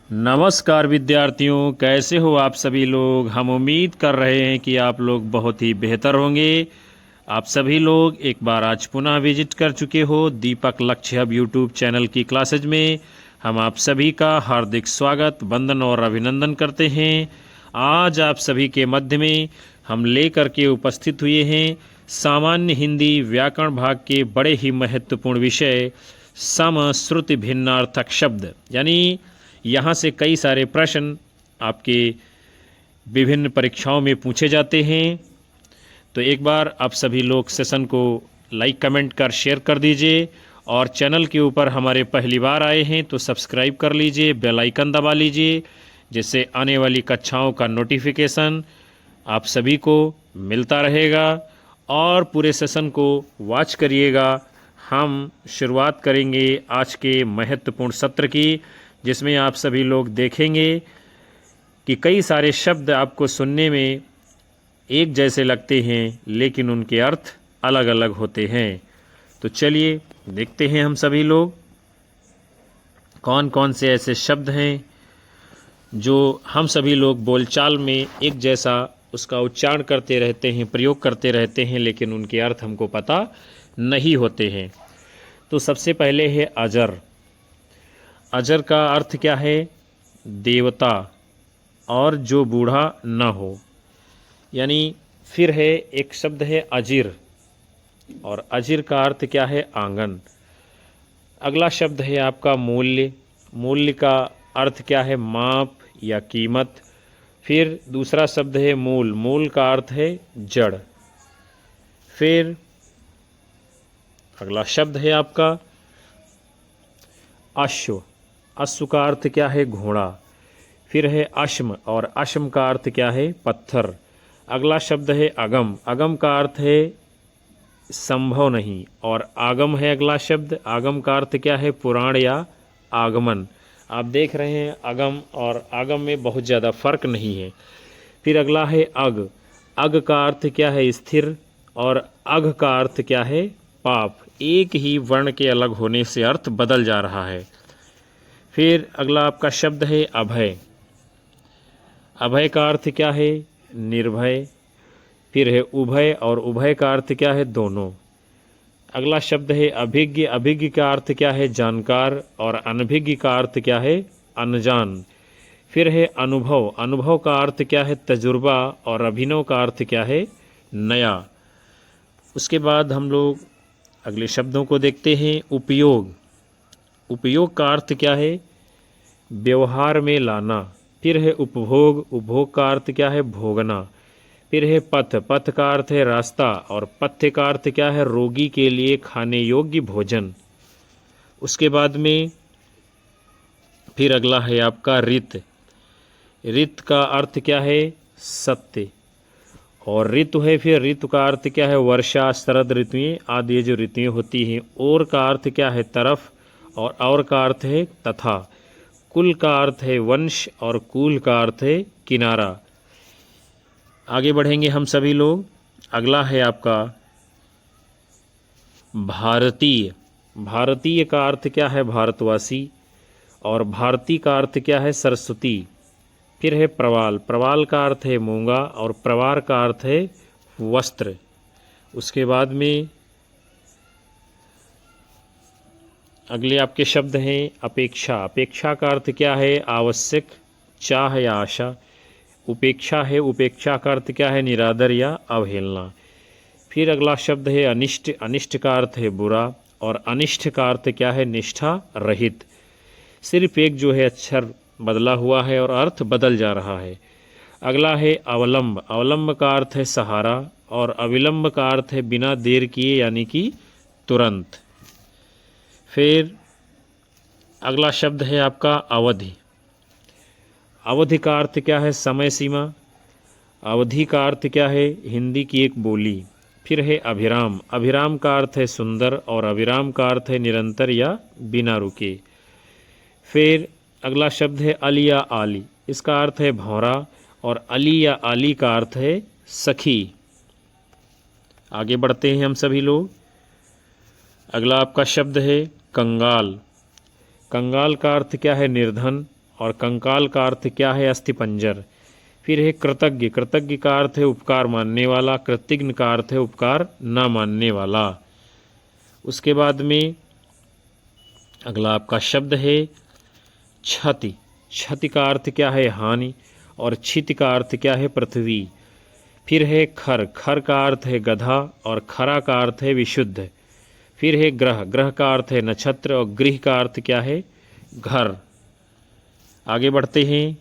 नमस्कार विद्यार्थियों, कैसे हो आप सभी लोग। हम उम्मीद कर रहे हैं कि आप लोग बहुत ही बेहतर होंगे। आप सभी लोग एक बार आज पुनः विजिट कर चुके हो दीपक लक्ष्य हब यूट्यूब चैनल की क्लासेज में। हम आप सभी का हार्दिक स्वागत, वंदन और अभिनंदन करते हैं। आज आप सभी के मध्य में हम लेकर के उपस्थित हुए हैं सामान्य हिंदी व्याकरण भाग के बड़े ही महत्वपूर्ण विषय सम श्रुति भिन्नार्थक शब्द, यानी यहाँ से कई सारे प्रश्न आपके विभिन्न परीक्षाओं में पूछे जाते हैं। तो एक बार आप सभी लोग सेशन को लाइक कमेंट कर शेयर कर दीजिए, और चैनल के ऊपर हमारे पहली बार आए हैं तो सब्सक्राइब कर लीजिए, बेल आइकन दबा लीजिए, जिससे आने वाली कक्षाओं का नोटिफिकेशन आप सभी को मिलता रहेगा। और पूरे सेशन को वॉच करिएगा। हम शुरुआत करेंगे आज के महत्वपूर्ण सत्र की, जिसमें आप सभी लोग देखेंगे कि कई सारे शब्द आपको सुनने में एक जैसे लगते हैं, लेकिन उनके अर्थ अलग अलग होते हैं। तो चलिए देखते हैं हम सभी लोग कौन कौन से ऐसे शब्द हैं जो हम सभी लोग बोलचाल में एक जैसा उसका उच्चारण करते रहते हैं, प्रयोग करते रहते हैं, लेकिन उनके अर्थ हमको पता नहीं होते हैं। तो सबसे पहले है अजर। अजर का अर्थ क्या है? देवता, और जो बूढ़ा न हो। यानी फिर है एक शब्द है अजिर, और अजिर का अर्थ क्या है? आंगन। अगला शब्द है आपका मूल्य। मूल्य का अर्थ क्या है? माप या कीमत। फिर दूसरा शब्द है मूल। मूल का अर्थ है जड़। फिर अगला शब्द है आपका अश्व। अश्व का अर्थ क्या है? घोड़ा। फिर है अश्म, और अश्म का अर्थ क्या है? पत्थर। अगला शब्द है अगम। अगम का अर्थ है संभव नहीं, और आगम है अगला शब्द। आगम का अर्थ क्या है? पुराण या आगमन। आप देख रहे हैं अगम और आगम में बहुत ज़्यादा फर्क नहीं है। फिर अगला है अग। अग का अर्थ क्या है? स्थिर, और अघ का अर्थ क्या है? पाप। एक ही वर्ण के अलग होने से अर्थ बदल जा रहा है। फिर अगला आपका शब्द है अभय। अभय का अर्थ क्या है? निर्भय। फिर है उभय, और उभय का अर्थ क्या है? दोनों। अगला शब्द है अभिज्ञ। अभिज्ञ का अर्थ क्या है? जानकार, और अनभिज्ञ का अर्थ क्या है? अनजान। फिर है अनुभव। अनुभव का अर्थ क्या है? तजुर्बा, और अभिनव का अर्थ क्या है? नया। उसके बाद हम लोग अगले शब्दों को देखते हैं। उपयोग। उपयोग का अर्थ क्या है? व्यवहार में लाना। फिर है उपभोग। उपभोग का अर्थ क्या है? भोगना। फिर है पथ। पथ का अर्थ है रास्ता, और पथ्य का अर्थ क्या है? रोगी के लिए खाने योग्य भोजन। उसके बाद में फिर अगला है आपका ऋत। ऋत का अर्थ क्या है? सत्य। और ऋतु है, फिर ऋतु का अर्थ क्या है? वर्षा, शरद ऋतुएं आदि जो ऋतुएं होती हैं। और का अर्थ क्या है? तरफ, और का अर्थ है तथा। कुल का अर्थ है वंश, और कूल का अर्थ है किनारा। आगे बढ़ेंगे हम सभी लोग। अगला है आपका भारतीय। भारतीय का अर्थ क्या है? भारतवासी। और भारती का अर्थ क्या है? सरस्वती। फिर है प्रवाल। प्रवाल का अर्थ है मूंगा, और प्रवार का अर्थ है वस्त्र। उसके बाद में अगले आपके शब्द हैं अपेक्षा। अपेक्षा का अर्थ क्या है? आवश्यक, चाह या आशा। उपेक्षा है। उपेक्षा का अर्थ क्या है? निरादर या अवहेलना। फिर अगला शब्द है अनिष्ट। अनिष्ट का अर्थ है बुरा, और अनिष्ट का अर्थ क्या है? निष्ठा रहित। सिर्फ एक जो है अक्षर बदला हुआ है और अर्थ बदल जा रहा है। अगला है अवलंब। अवलंब का अर्थ है सहारा, और अविलंब का अर्थ है बिना देर किए, यानी कि तुरंत। फिर अगला शब्द है आपका अवधि। अवधि का अर्थ क्या है? समय सीमा। अवधि का अर्थ क्या है? हिंदी की एक बोली। फिर है अभिराम। अभिराम का अर्थ है सुंदर, और अविराम का अर्थ है निरंतर या बिना रुके। फिर अगला शब्द है अली या आली। इसका अर्थ है भौरा, और अली या आली का अर्थ है सखी। आगे बढ़ते हैं हम सभी लोग। अगला आपका शब्द है कंगाल। कंगाल का अर्थ क्या है? निर्धन, और कंकाल का अर्थ क्या है? अस्थिपंजर। फिर है कृतज्ञ, कृतज्ञ का अर्थ है उपकार मानने वाला, कृतज्ञ का अर्थ है उपकार न मानने वाला। उसके बाद में अगला आपका शब्द है क्षति। क्षति का अर्थ क्या है? हानि। और क्षिति का अर्थ क्या है? पृथ्वी। फिर है खर, खर का अर्थ है गधा और खरा का अर्थ है विशुद्ध। फिर है ग्रह, ग्रह का अर्थ है नक्षत्र और गृह का अर्थ क्या है? घर। आगे बढ़ते हैं,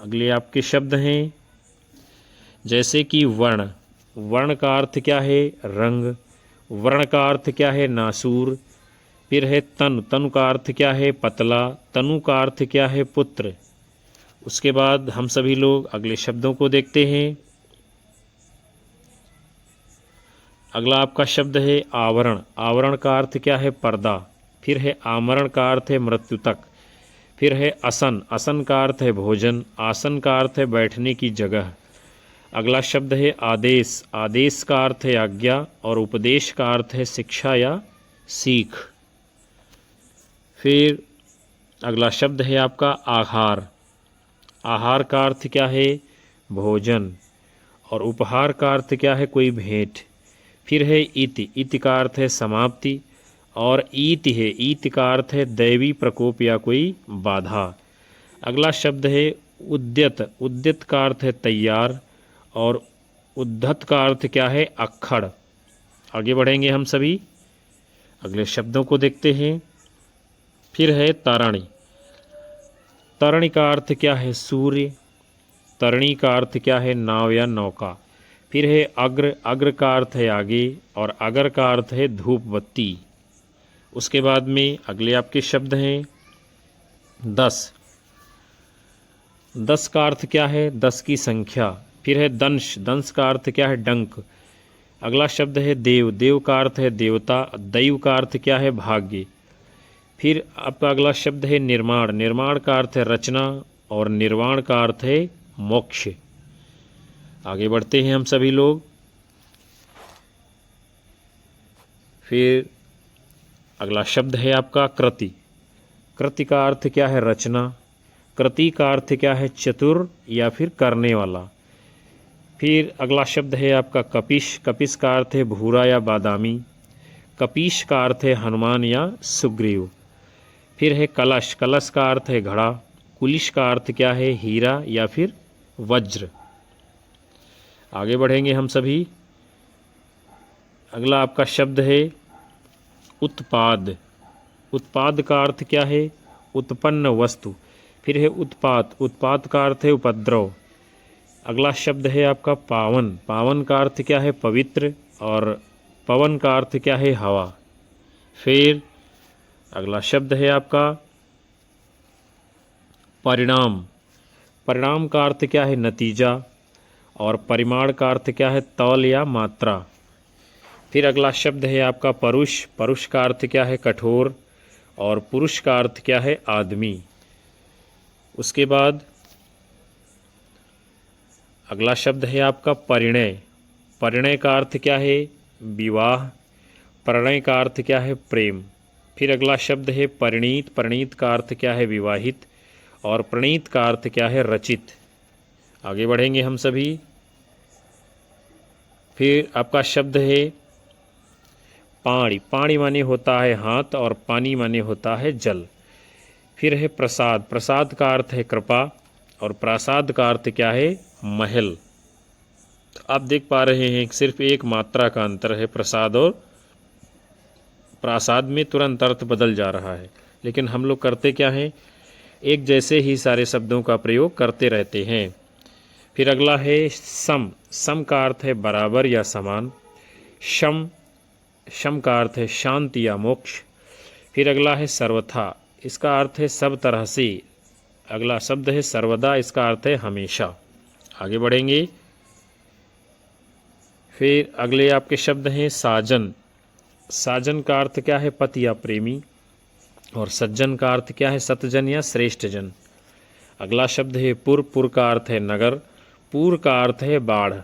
अगले आपके शब्द हैं जैसे कि वर्ण। वर्ण का अर्थ क्या है? रंग। वर्ण का अर्थ क्या है? नासूर। फिर है तनु, तनु का अर्थ क्या है? पतला। तनु का अर्थ क्या है? पुत्र। उसके बाद हम सभी लोग अगले शब्दों को देखते हैं। अगला आपका शब्द है आवरण। आवरण का अर्थ क्या है? पर्दा। फिर है आमरण का अर्थ है मृत्यु तक। फिर है असन, असन का अर्थ है भोजन। आसन का अर्थ है बैठने की जगह। अगला शब्द है आदेश। आदेश का अर्थ है आज्ञा और उपदेश का अर्थ है शिक्षा या सीख। फिर अगला शब्द है आपका आहार। आहार का अर्थ क्या है? भोजन। और उपहार का अर्थ क्या है? कोई भेंट। फिर है इति, इति का अर्थ है समाप्ति। और ईति है, ईति का अर्थ है दैवी प्रकोप या कोई बाधा। अगला शब्द है उद्यत। उद्यत का अर्थ है तैयार। और उद्धत का अर्थ क्या है? अक्खड़। आगे बढ़ेंगे हम सभी, अगले शब्दों को देखते हैं। फिर है तरणी। तरणी का अर्थ क्या है? सूर्य। तरणी का अर्थ क्या है? नाव या नौका। फिर है अग्र, अग्र का अर्थ है आगे और अगर का अर्थ है धूप बत्ती। उसके बाद में अगले आपके शब्द हैं 10। 10 का अर्थ क्या है? 10 की संख्या। फिर है दंश, दंश का अर्थ क्या है? डंक। अगला शब्द है देव, देव का अर्थ है देवता। दैव का अर्थ क्या है? भाग्य। फिर आपका अगला शब्द है निर्माण, निर्माण का अर्थ है रचना और निर्वाण का अर्थ है मोक्ष। आगे बढ़ते हैं हम सभी लोग। फिर अगला शब्द है आपका कृति। कृति का अर्थ क्या है? रचना। कृति का अर्थ क्या है? चतुर या फिर करने वाला। फिर अगला शब्द है आपका कपिश। कपिश का अर्थ है भूरा या बादामी। कपीश का अर्थ है हनुमान या सुग्रीव। फिर है कलश, कलश का अर्थ है घड़ा। कुलिश का अर्थ क्या है? हीरा या फिर वज्र। आगे बढ़ेंगे हम सभी, अगला आपका शब्द है उत्पाद। उत्पाद का अर्थ क्या है? उत्पन्न वस्तु। फिर है उत्पात, उत्पात का अर्थ है उपद्रव। अगला शब्द है आपका पावन। पावन का अर्थ क्या है? पवित्र। और पवन का अर्थ क्या है? हवा। फिर अगला शब्द है आपका परिणाम। परिणाम का अर्थ क्या है? नतीजा। और परिमाण का अर्थ क्या है? तौल या मात्रा। फिर अगला शब्द है आपका परुष। परुष का अर्थ क्या है? कठोर। और पुरुष का अर्थ क्या है? आदमी। उसके बाद अगला शब्द है आपका परिणय। परिणय का अर्थ क्या है? विवाह। प्रणय का अर्थ क्या है? प्रेम। फिर अगला शब्द है परिणीत। परिणीत का अर्थ क्या है? विवाहित। और प्रणीत का अर्थ क्या है? रचित। आगे बढ़ेंगे हम सभी। फिर आपका शब्द है पाणी। पाणी माने होता है हाथ और पानी माने होता है जल। फिर है प्रसाद। प्रसाद का अर्थ है कृपा और प्रासाद का अर्थ क्या है? महल। तो आप देख पा रहे हैं कि सिर्फ एक मात्रा का अंतर है प्रसाद और प्रासाद में, तुरंत अर्थ बदल जा रहा है। लेकिन हम लोग करते क्या हैं? एक जैसे ही सारे शब्दों का प्रयोग करते रहते हैं। फिर अगला है सम। सम का अर्थ है बराबर या समान। शम, शम का अर्थ है शांति या मोक्ष। फिर अगला है सर्वथा, इसका अर्थ है सब तरह से। अगला शब्द है सर्वदा, इसका अर्थ है हमेशा। आगे बढ़ेंगे। फिर अगले आपके शब्द हैं साजन। साजन का अर्थ क्या है? पति या प्रेमी। और सज्जन का अर्थ क्या है? सतजन या श्रेष्ठ जन। अगला शब्द है पुर। पुर का अर्थ है नगर। पूर का अर्थ है बाढ़।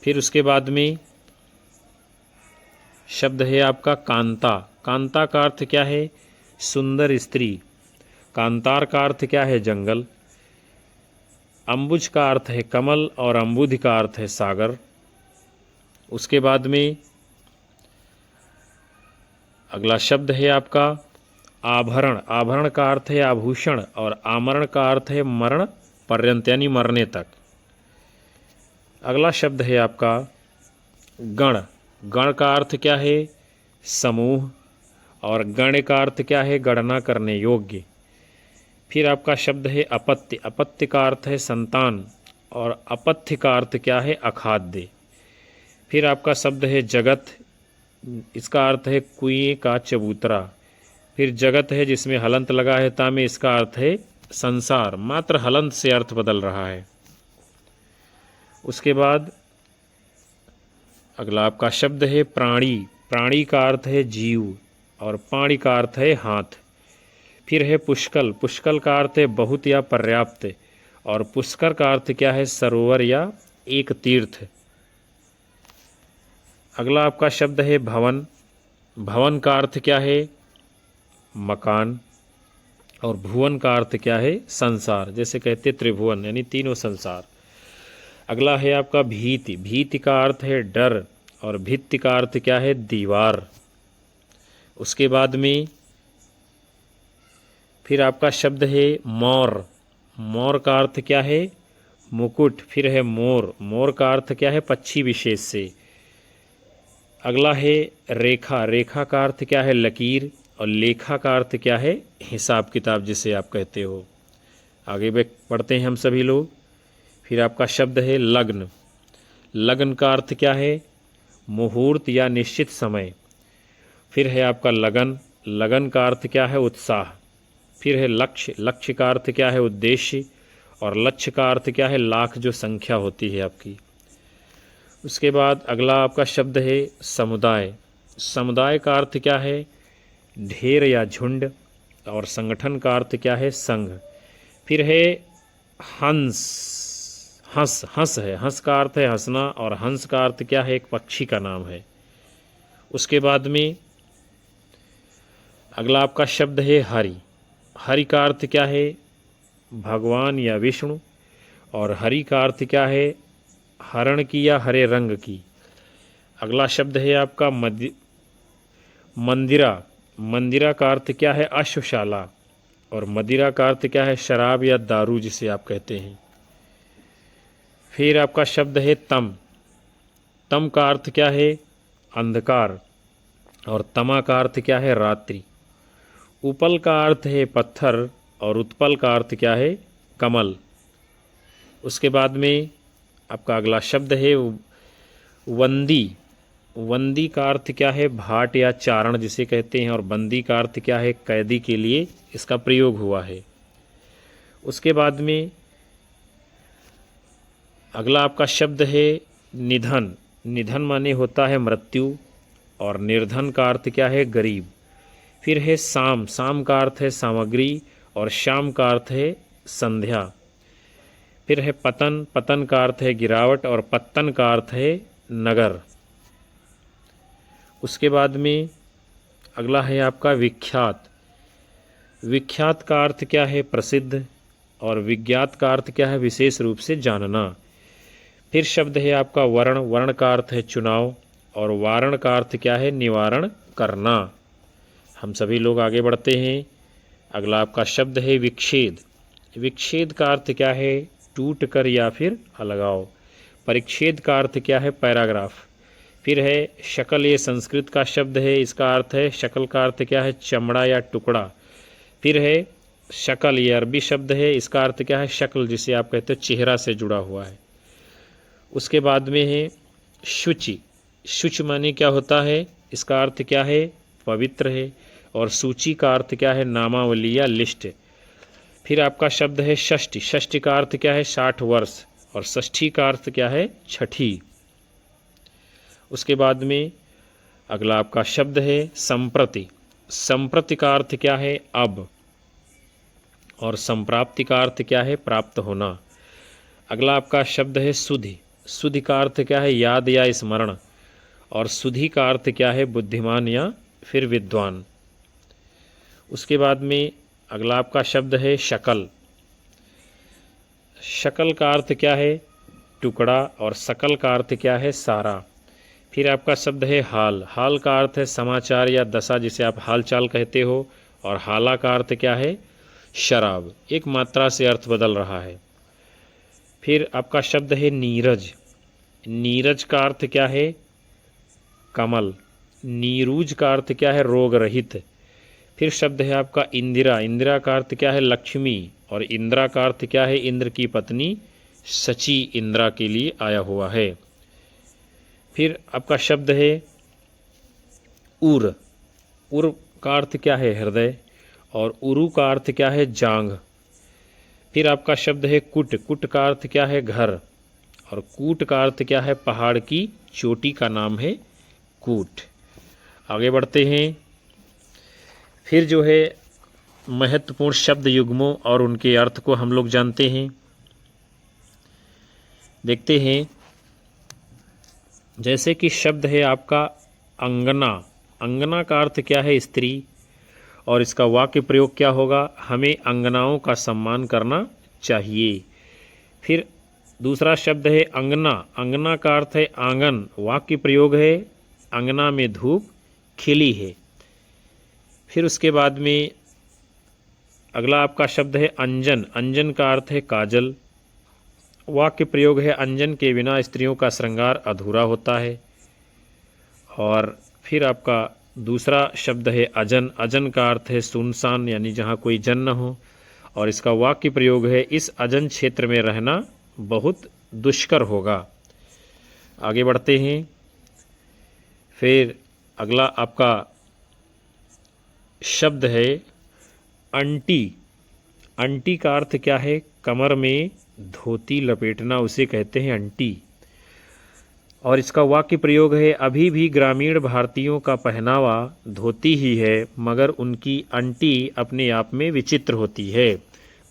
फिर उसके बाद में शब्द है आपका कांता। कांता का अर्थ क्या है? सुंदर स्त्री। कांतार का अर्थ क्या है? जंगल। अंबुज का अर्थ है कमल और अंबुधि का अर्थ है सागर। उसके बाद में अगला शब्द है आपका आभरण। आभरण का अर्थ है आभूषण और आमरण का अर्थ है मरण पर्यंत यानी मरने तक। अगला शब्द है आपका गण। गण का अर्थ क्या है? समूह। और गण का अर्थ क्या है? गणना करने योग्य। फिर आपका शब्द है अपत्य। अपत्य का अर्थ है संतान और अपथ्य का अर्थ क्या है? अखाद्य। फिर आपका शब्द है जगत। इसका अर्थ है कुएं का चबूतरा। फिर जगत है जिसमें हलंत लगा है ता में, इसका अर्थ है संसार, मात्र हलंत से अर्थ बदल रहा है। उसके बाद अगला आपका शब्द है प्राणी। प्राणी का अर्थ है जीव और पाणी का अर्थ है हाथ। फिर है पुष्कल। पुष्कल का अर्थ है बहुत या पर्याप्त और पुष्कर का अर्थ क्या है? सरोवर या एक तीर्थ। अगला आपका शब्द है भवन। भवन का अर्थ क्या है? मकान। और भुवन का अर्थ क्या है? संसार, जैसे कहते त्रिभुवन यानी तीनों संसार। अगला है आपका भीति। भीति का अर्थ है डर और भित्ति का अर्थ क्या है? दीवार। उसके बाद में फिर आपका शब्द है मोर। मोर का अर्थ क्या है? मुकुट। फिर है मोर। मोर का अर्थ क्या है? पक्षी विशेष से। अगला है रेखा। रेखा का अर्थ क्या है? लकीर। और लेखा का अर्थ क्या है? हिसाब किताब जिसे आप कहते हो। आगे बढ़ते हैं हम सभी लोग। फिर आपका शब्द है लग्न। लग्न का अर्थ क्या है? मुहूर्त या निश्चित समय। फिर है आपका लगन। लगन का अर्थ क्या है? उत्साह। फिर है लक्ष्य। लक्ष्य का अर्थ क्या है? उद्देश्य। और लक्ष्य का अर्थ क्या है? लाख जो संख्या होती है आपकी। उसके बाद अगला आपका शब्द है समुदाय। समुदाय का अर्थ क्या है? ढेर या झुंड। और संगठन का अर्थ क्या है? संघ। फिर है हंस। हंस। हंस है, हंस का अर्थ है हंसना और हंस का अर्थ क्या है? एक पक्षी का नाम है। उसके बाद में अगला आपका शब्द है हरि। हरि का अर्थ क्या है? भगवान या विष्णु। और हरि का अर्थ क्या है? हरण की या हरे रंग की। अगला शब्द है आपका मंदिरा। मंदिरा का अर्थ क्या है? अश्वशाला। और मदिरा का अर्थ क्या है? शराब या दारू जिसे आप कहते हैं। फिर आपका शब्द है तम। तम का अर्थ क्या है? अंधकार। और तमा का अर्थ क्या है? रात्रि। उपल का अर्थ है पत्थर और उत्पल का अर्थ क्या है? कमल। उसके बाद में आपका अगला शब्द है वंदी। वंदी का अर्थ क्या है? भाट या चारण जिसे कहते हैं। और बंदी का अर्थ क्या है? कैदी के लिए इसका प्रयोग हुआ है। उसके बाद में अगला आपका शब्द है निधन। निधन माने होता है मृत्यु। और निर्धन का अर्थ क्या है? गरीब। फिर है शाम। शाम का अर्थ है सामग्री और शाम का अर्थ है संध्या। फिर है पतन। पतन का अर्थ है गिरावट और पत्तन का अर्थ है नगर। उसके बाद में अगला है आपका विख्यात। विख्यात का अर्थ क्या है? प्रसिद्ध। और विज्ञात का अर्थ क्या है? विशेष रूप से जानना। फिर शब्द है आपका वर्ण। वर्ण का अर्थ है चुनाव। और वारण का अर्थ क्या है? निवारण करना। हम सभी लोग आगे बढ़ते हैं। अगला आपका शब्द है विक्षेद। विक्षेद का अर्थ क्या है? टूट कर या फिर अलगाव। परिच्छेद का अर्थ क्या है? पैराग्राफ। फिर है शकल। ये संस्कृत का शब्द है, इसका अर्थ है शकल का अर्थ क्या है? चमड़ा या टुकड़ा। फिर है शकल। ये अरबी शब्द है, इसका अर्थ क्या है? शक्ल जिसे आप कहते हो चेहरा से जुड़ा हुआ है। उसके बाद में है शुचि। शुच माने क्या होता है? इसका अर्थ क्या है? पवित्र है। और सूची का अर्थ क्या है? नामावली या लिस्ट। फिर आपका शब्द है षष्ठी। षष्ठी का अर्थ क्या है? 60 वर्ष। और षष्ठी का अर्थ क्या है? छठी। उसके बाद में अगला आपका शब्द है संप्रति। संप्रति का अर्थ क्या है? अब। और संप्राप्ति का अर्थ क्या है? प्राप्त होना। अगला आपका शब्द है सुधि। सुधि का अर्थ क्या है? याद या स्मरण। और सुधि का अर्थ क्या है? बुद्धिमान या फिर विद्वान। उसके बाद में अगला आपका शब्द है शकल। शकल का अर्थ क्या है? टुकड़ा। और सकल का अर्थ क्या है? सारा। फिर आपका शब्द है हाल। हाल का अर्थ है समाचार या दशा, जिसे आप हाल चाल कहते हो। और हाला का अर्थ क्या है? शराब। एक मात्रा से अर्थ बदल रहा है। फिर आपका शब्द है नीरज। नीरज का अर्थ क्या है? कमल। नीरूज का अर्थ क्या है? रोग रहित। फिर शब्द है आपका इंदिरा। इंदिरा का अर्थ क्या है? लक्ष्मी। और इंदिरा का अर्थ क्या है? इंद्र की पत्नी सची इंदिरा के लिए आया हुआ है। फिर आपका शब्द है उर। उर का अर्थ क्या है? हृदय। और उरु का अर्थ क्या है? जांघ। फिर आपका शब्द है कुट। कुट का अर्थ क्या है? घर। और कूट का अर्थ क्या है? पहाड़ की चोटी का नाम है कूट। आगे बढ़ते हैं। फिर जो है महत्वपूर्ण शब्द युग्मों और उनके अर्थ को हम लोग जानते हैं। देखते हैं। जैसे कि शब्द है आपका अंगना। अंगना का अर्थ क्या है? स्त्री। और इसका वाक्य प्रयोग क्या होगा? हमें अंगनाओं का सम्मान करना चाहिए। फिर दूसरा शब्द है अंगना। अंगना का अर्थ है आंगन। वाक्य प्रयोग है अंगना में धूप खिली है। फिर उसके बाद में अगला आपका शब्द है अंजन। अंजन का अर्थ है काजल। वाक्य प्रयोग है अंजन के बिना स्त्रियों का श्रृंगार अधूरा होता है। और फिर आपका दूसरा शब्द है अजन। अजन का अर्थ है सुनसान, यानी जहाँ कोई जन न हो। और इसका वाक्य प्रयोग है इस अजन क्षेत्र में रहना बहुत दुष्कर होगा। आगे बढ़ते हैं। फिर अगला आपका शब्द है अंटी। अंटी का अर्थ क्या है? कमर में धोती लपेटना, उसे कहते हैं अंटी। और इसका वाक्य प्रयोग है अभी भी ग्रामीण भारतीयों का पहनावा धोती ही है, मगर उनकी अंटी अपने आप में विचित्र होती है।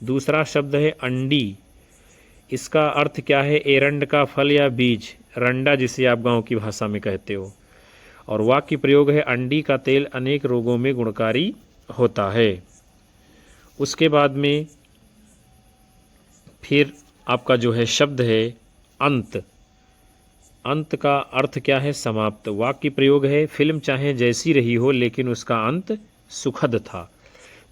दूसरा शब्द है अंडी। इसका अर्थ क्या है? एरंड का फल या बीज, रंडा जिसे आप गांव की भाषा में कहते हो। और वाक्य प्रयोग है अंडी का तेल अनेक रोगों में गुणकारी होता है। उसके बाद में फिर आपका जो है शब्द है अंत। अंत का अर्थ क्या है? समाप्त। वाक्य प्रयोग है फिल्म चाहे जैसी रही हो लेकिन उसका अंत सुखद था।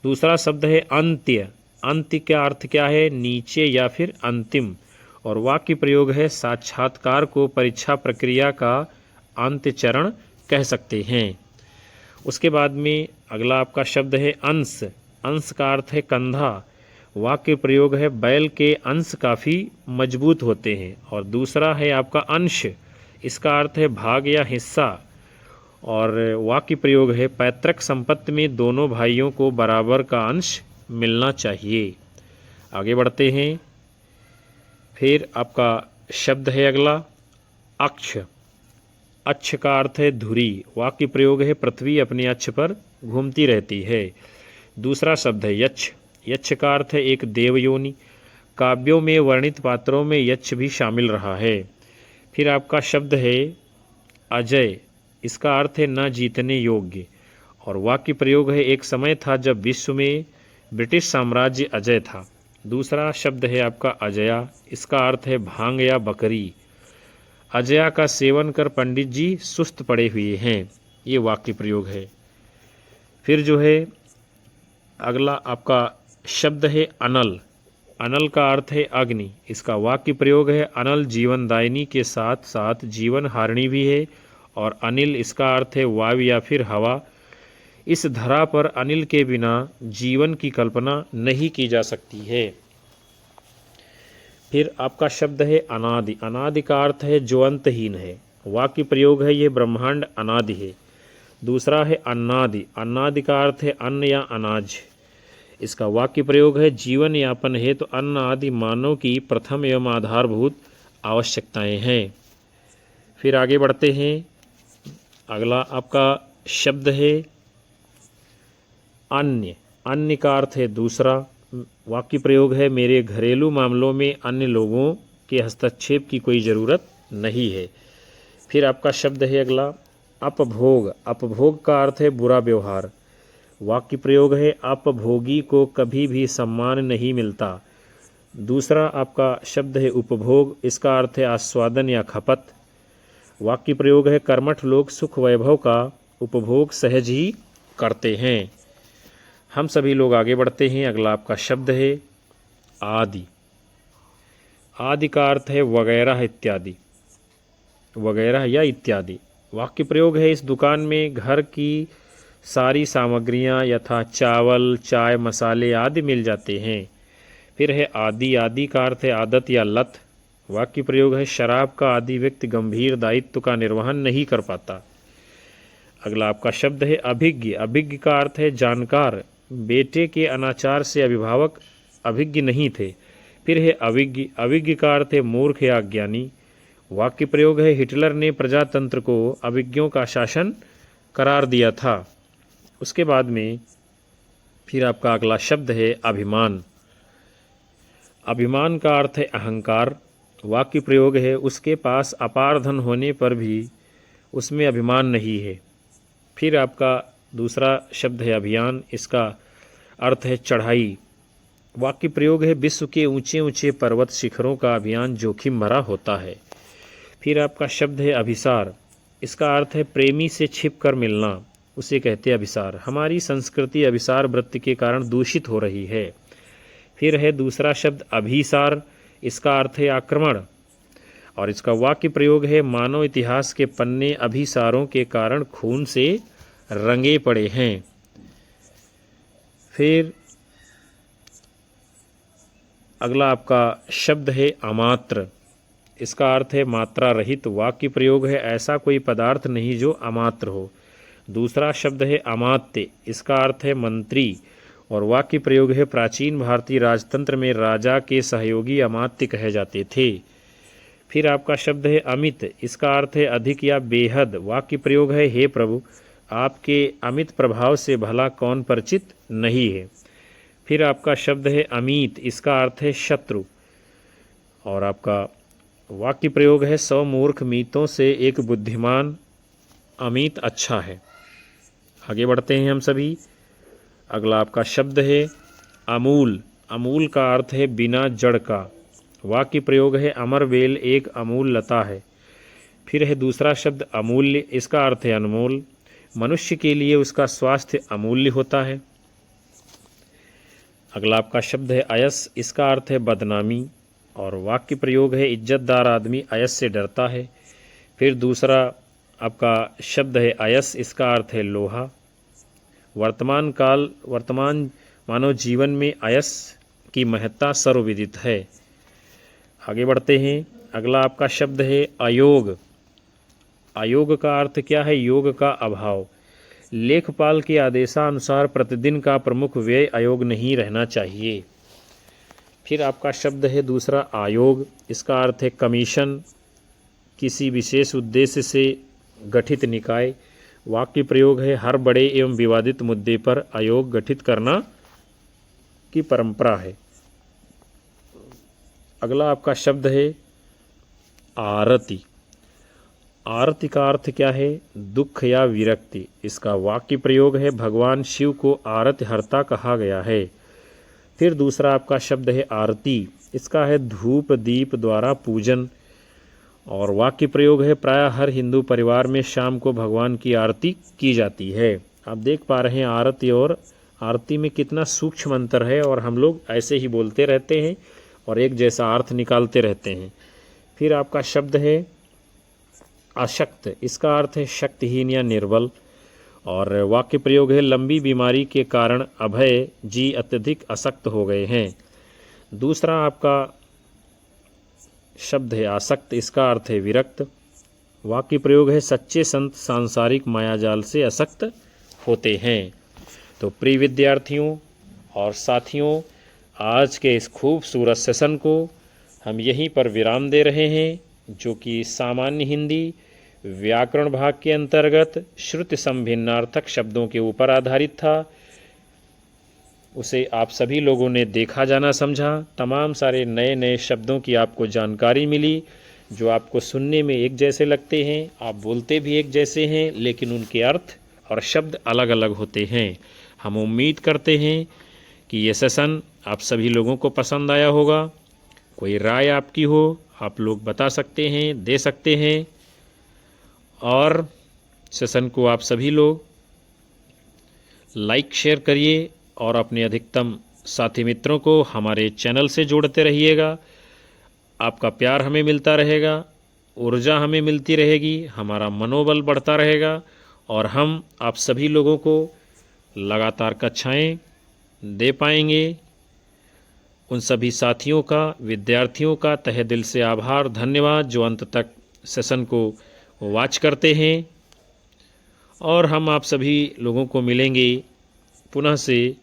दूसरा शब्द है अंत्य। अंत्य का अर्थ क्या है? नीचे या फिर अंतिम। और वाक्य प्रयोग है साक्षात्कार को परीक्षा प्रक्रिया का अंत्य चरण कह सकते हैं। उसके बाद में अगला आपका शब्द है अंश। अंश का अर्थ है कंधा। वाक्य प्रयोग है बैल के अंश काफ़ी मजबूत होते हैं। और दूसरा है आपका अंश। इसका अर्थ है भाग या हिस्सा। और वाक्य प्रयोग है पैतृक संपत्ति में दोनों भाइयों को बराबर का अंश मिलना चाहिए। आगे बढ़ते हैं। फिर आपका शब्द है अगला अक्ष। अक्ष का अर्थ है धुरी। वाक्य प्रयोग है पृथ्वी अपने अक्ष पर घूमती रहती है। दूसरा शब्द है यक्ष। यक्ष का अर्थ है एक देवयोनि। काव्यों में वर्णित पात्रों में यक्ष भी शामिल रहा है। फिर आपका शब्द है अजय। इसका अर्थ है न जीतने योग्य। और वाक्य प्रयोग है एक समय था जब विश्व में ब्रिटिश साम्राज्य अजय था। दूसरा शब्द है आपका अजया। इसका अर्थ है भांग या बकरी। अजया का सेवन कर पंडित जी सुस्त पड़े हुए हैं, ये वाक्य प्रयोग है। फिर जो है अगला आपका शब्द है अनल। अनल का अर्थ है अग्नि। इसका वाक्य प्रयोग है अनल जीवनदायिनी के साथ साथ जीवन हारिणी भी है। और अनिल इसका अर्थ है वायु या फिर हवा। इस धरा पर अनिल के बिना जीवन की कल्पना नहीं की जा सकती है। फिर आपका शब्द है अनादि। अनादि का अर्थ है जो अंतहीन है। वाक्य प्रयोग है ये ब्रह्मांड अनादि है। दूसरा है अन्नादि। अन्नादि का अर्थ है अन्न या अनाज। इसका वाक्य प्रयोग है जीवन यापन है तो अन्न आदि मानव की प्रथम एवं आधारभूत आवश्यकताएं हैं। फिर आगे बढ़ते हैं। अगला आपका शब्द है अन्य। अन्य का अर्थ है दूसरा। वाक्य प्रयोग है मेरे घरेलू मामलों में अन्य लोगों के हस्तक्षेप की कोई ज़रूरत नहीं है। फिर आपका शब्द है अगला अपभोग। अपभोग का अर्थ है बुरा व्यवहार। वाक्य प्रयोग है अपभोगी को कभी भी सम्मान नहीं मिलता। दूसरा आपका शब्द है उपभोग, इसका अर्थ है आस्वादन या खपत। वाक्य प्रयोग है कर्मठ लोग सुख वैभव का उपभोग सहज ही करते हैं। हम सभी लोग आगे बढ़ते हैं। अगला आपका शब्द है आदि। आदि का अर्थ है वगैरह इत्यादि, वगैरह या इत्यादि। वाक्य प्रयोग है इस दुकान में घर की सारी सामग्रियां यथा चावल, चाय, मसाले आदि मिल जाते हैं। फिर है आदि। आदि का अर्थ है आदत या लत। वाक्य प्रयोग है शराब का आदि व्यक्ति गंभीर दायित्व का निर्वहन नहीं कर पाता। अगला आपका शब्द है अभिज्ञ। अभिज्ञ का अर्थ है जानकार। बेटे के अनाचार से अभिभावक अभिज्ञ नहीं थे। फिर है अविज्ञ। अविज्ञ का अर्थ है मूर्ख या अज्ञानी। वाक्य प्रयोग है हिटलर ने प्रजातंत्र को अविज्ञों का शासन करार दिया था। उसके बाद में फिर आपका अगला शब्द है अभिमान। अभिमान का अर्थ है अहंकार। वाक्य प्रयोग है उसके पास अपार धन होने पर भी उसमें अभिमान नहीं है। फिर आपका दूसरा शब्द है अभियान, इसका अर्थ है चढ़ाई। वाक्य प्रयोग है विश्व के ऊंचे ऊंचे पर्वत शिखरों का अभियान जोखिम भरा होता है। फिर आपका शब्द है अभिसार। इसका अर्थ है प्रेमी से छिप कर मिलना, उसे कहते हैं अभिसार। हमारी संस्कृति अभिसार वृत्ति के कारण दूषित हो रही है। फिर है दूसरा शब्द अभिसार। इसका अर्थ है आक्रमण और इसका वाक्य प्रयोग है मानव इतिहास के पन्ने अभिसारों के कारण खून से रंगे पड़े हैं। फिर अगला आपका शब्द है अमात्र। इसका अर्थ है मात्रा रहित। वाक्य प्रयोग है ऐसा कोई पदार्थ नहीं जो अमात्र हो। दूसरा शब्द है अमात्य। इसका अर्थ है मंत्री और वाक्य प्रयोग है प्राचीन भारतीय राजतंत्र में राजा के सहयोगी अमात्य कहे जाते थे। फिर आपका शब्द है अमित। इसका अर्थ है अधिक या बेहद। वाक्य प्रयोग है हे प्रभु आपके अमित प्रभाव से भला कौन परिचित नहीं है। फिर आपका शब्द है अमीत। इसका अर्थ है शत्रु और आपका वाक्य प्रयोग है 100 मूर्ख मीतों से एक बुद्धिमान अमित अच्छा है। आगे बढ़ते हैं हम सभी। अगला आपका शब्द है अमूल। अमूल का अर्थ है बिना जड़ का। वाक्य प्रयोग है अमर बेल एक अमूल लता है। फिर है दूसरा शब्द अमूल्य। इसका अर्थ है अनमोल। मनुष्य के लिए उसका स्वास्थ्य अमूल्य होता है। अगला आपका शब्द है अयस। इसका अर्थ है बदनामी और वाक्य प्रयोग है इज्जतदार आदमी अयस से डरता है। फिर दूसरा आपका शब्द है अयस। इसका अर्थ है लोहा। वर्तमान मानव जीवन में अयस की महत्ता सर्वविदित है। आगे बढ़ते हैं। अगला आपका शब्द है अयोग। अयोग का अर्थ क्या है? योग का अभाव। लेखपाल के आदेशानुसार प्रतिदिन का प्रमुख व्यय अयोग नहीं रहना चाहिए। फिर आपका शब्द है दूसरा आयोग। इसका अर्थ है कमीशन, किसी विशेष उद्देश्य से गठित निकाय। वाक्य प्रयोग है हर बड़े एवं विवादित मुद्दे पर आयोग गठित करना की परंपरा है। अगला आपका शब्द है आरती। आरती का अर्थ क्या है? दुख या विरक्ति। इसका वाक्य प्रयोग है भगवान शिव को आरति हर्ता कहा गया है। फिर दूसरा आपका शब्द है आरती। इसका है धूप दीप द्वारा पूजन और वाक्य प्रयोग है प्रायः हर हिंदू परिवार में शाम को भगवान की आरती की जाती है। आप देख पा रहे हैं आरती और आरती में कितना सूक्ष्म अंतर है और हम लोग ऐसे ही बोलते रहते हैं और एक जैसा अर्थ निकालते रहते हैं। फिर आपका शब्द है अशक्त। इसका अर्थ है शक्तिहीन या निर्बल और वाक्य प्रयोग है लंबी बीमारी के कारण अभय जी अत्यधिक अशक्त हो गए हैं। दूसरा आपका शब्द है आसक्त। इसका अर्थ है विरक्त। वाक्य प्रयोग है सच्चे संत सांसारिक मायाजाल से आसक्त होते हैं। तो प्रिय विद्यार्थियों और साथियों, आज के इस खूबसूरत सेशन को हम यहीं पर विराम दे रहे हैं, जो कि सामान्य हिंदी व्याकरण भाग के अंतर्गत श्रुति संभिन्नार्थक शब्दों के ऊपर आधारित था। उसे आप सभी लोगों ने देखा जाना समझा। तमाम सारे नए नए शब्दों की आपको जानकारी मिली जो आपको सुनने में एक जैसे लगते हैं, आप बोलते भी एक जैसे हैं, लेकिन उनके अर्थ और शब्द अलग अलग होते हैं। हम उम्मीद करते हैं कि ये सेशन आप सभी लोगों को पसंद आया होगा। कोई राय आपकी हो आप लोग बता सकते हैं, दे सकते हैं। और सेशन को आप सभी लोग लाइक शेयर करिए और अपने अधिकतम साथी मित्रों को हमारे चैनल से जोड़ते रहिएगा। आपका प्यार हमें मिलता रहेगा, ऊर्जा हमें मिलती रहेगी, हमारा मनोबल बढ़ता रहेगा और हम आप सभी लोगों को लगातार कक्षाएं दे पाएंगे। उन सभी साथियों का, विद्यार्थियों का तहे दिल से आभार, धन्यवाद जो अंत तक सेशन को वॉच करते हैं। और हम आप सभी लोगों को मिलेंगे पुनः से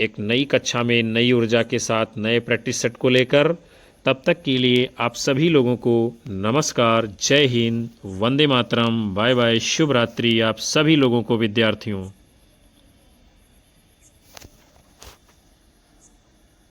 एक नई कक्षा में नई ऊर्जा के साथ नए प्रैक्टिस सेट को लेकर। तब तक के लिए आप सभी लोगों को नमस्कार, जय हिंद, वंदे मातरम, बाय बाय, शुभ रात्रि आप सभी लोगों को विद्यार्थियों।